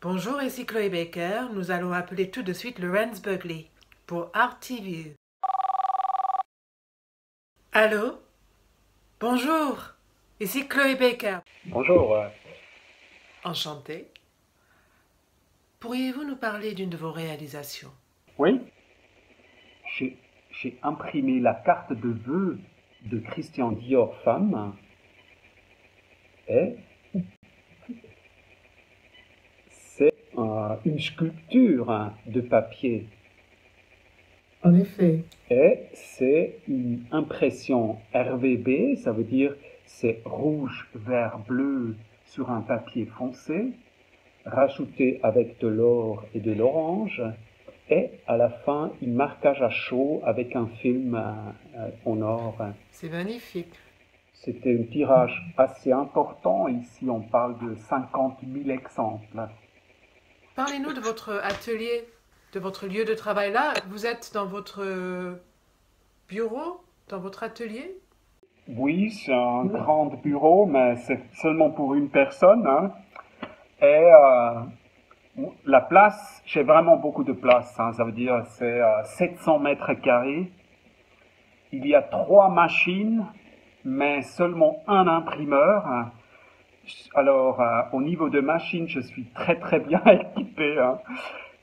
Bonjour, ici Chloé Baker. Nous allons appeler tout de suite Laurence Bugley pour ArtTV. Allô? Bonjour, ici Chloé Baker. Bonjour. Enchantée. Pourriez-vous nous parler d'une de vos réalisations? Oui, j'ai imprimé la carte de vœux de Christian Dior femme et c'est une sculpture de papier En effet. et c'est une impression RVB, ça veut dire c'est rouge, vert, bleu sur un papier foncé, rajouté avec de l'or et de l'orange. Et à la fin, un marquage à chaud avec un film en or. C'est magnifique. C'était un tirage assez important. Ici, on parle de 50 000 exemples. Parlez-nous de votre atelier, de votre lieu de travail. Là, vous êtes dans votre bureau, dans votre atelier? Oui, c'est un grand bureau, mais c'est seulement pour une personne, hein. Et la place, j'ai vraiment beaucoup de place, hein. Ça veut dire c'est 700 mètres carrés. Il y a 3 machines, mais seulement un imprimeur. Alors, au niveau de machine, je suis très très bien équipé, hein.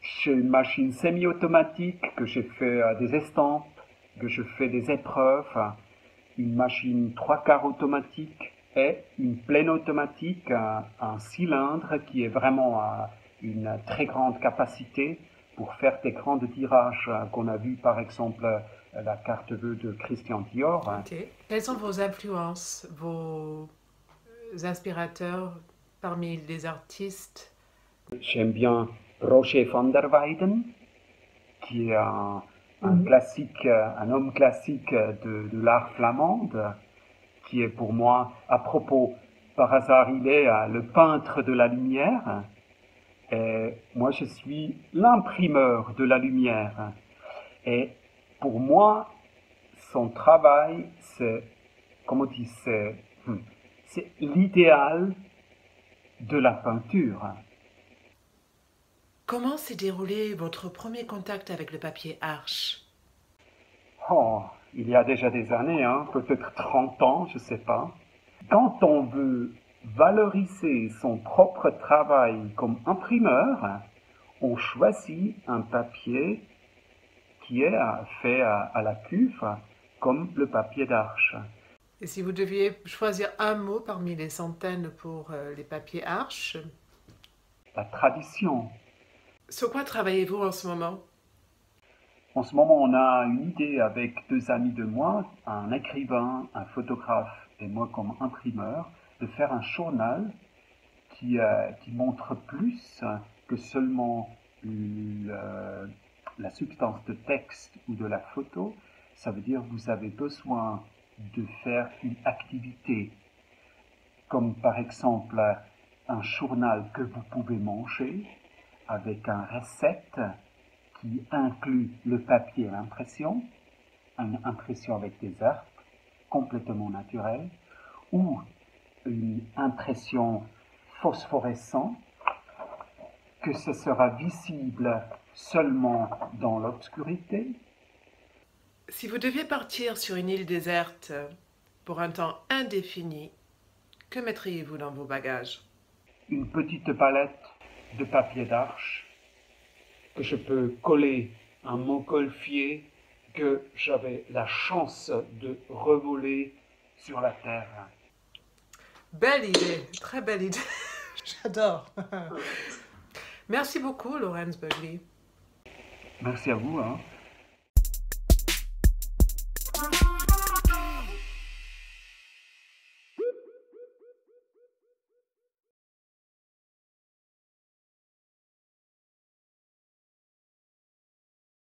J'ai une machine semi-automatique que j'ai fait des estampes, que je fais des épreuves, une machine 3/4 automatique et une pleine automatique, un cylindre qui est vraiment une très grande capacité pour faire des grands tirages qu'on a vu par exemple la carte vœux de Christian Dior. Ok. Quelles sont vos influences, vos inspirateurs parmi les artistes? J'aime bien Roger van der Weyden, qui est un classique, un homme classique de l'art flamande, qui est pour moi, à propos, par hasard, il est le peintre de la lumière, et moi je suis l'imprimeur de la lumière. Et pour moi, son travail, c'est, comment on dit, c'est l'idéal de la peinture. Comment s'est déroulé votre premier contact avec le papier Arche? Oh, il y a déjà des années, hein, peut-être 30 ans, je ne sais pas. Quand on veut valoriser son propre travail comme imprimeur, on choisit un papier qui est fait à la cuve, comme le papier d'Arche. Et si vous deviez choisir un mot parmi les centaines pour les papiers Arche, La tradition. sur quoi travaillez-vous en ce moment? En ce moment, on a une idée avec 2 amis de moi, un écrivain, un photographe et moi comme imprimeur, de faire un journal qui montre plus que seulement la substance de texte ou de la photo. Ça veut dire que vous avez besoin de faire une activité, comme par exemple un journal que vous pouvez manger avec une recette qui inclut le papier et l'impression, une impression avec des herbes complètement naturelles, ou une impression phosphorescente que ce sera visible seulement dans l'obscurité. Si vous deviez partir sur une île déserte pour un temps indéfini, que mettriez-vous dans vos bagages? Une petite palette de papier d'arche que je peux coller à mon montgolfier que j'avais la chance de revoler sur la terre. Belle idée, très belle idée. J'adore. Merci beaucoup, Laurence Bugley. Merci à vous, hein.